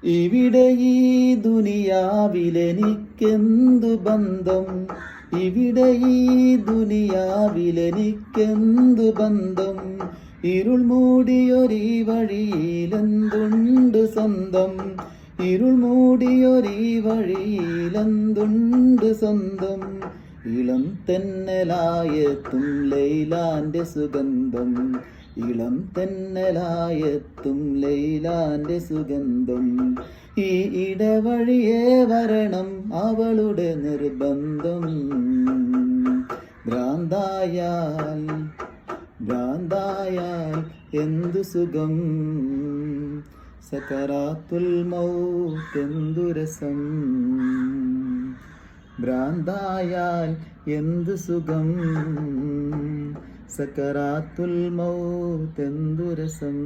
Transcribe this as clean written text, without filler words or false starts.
ഇവിടെ ഈ ദുനിയാവിലെനിക്കെന്തു ബന്ധം, ഇവിടെ ഈ ദുനിയാവിലെനിക്കെന്തു ബന്ധം. ഇരുൾ മൂടിയൊരീ വഴിയിലെന്തുണ്ട് സ്വന്തം, ഇരുൾ മൂടിയൊരീ വഴിയിലെന്തുണ്ട് സ്വന്തം. ഇളം തെന്നലായെത്തും ലൈലാന്റെ സുഗന്ധം, ഇളം തെന്നലായെത്തും ലൈലാന്റെ സുഗന്ധം. ഈ ഇടവഴിയേ വരണം അവളുടെ നിർബന്ധം. ഭ്രാന്തായാൽ ഭ്രാന്തായാൽ എന്തു സുഖം, സകറാത്തുൽ മൗത്ത് എന്തു രസം. ഭ്രാന്തായാൽ എന്തു സുഖം, സകറാത്തുൽ മൗത്ത് എന്തു രസം.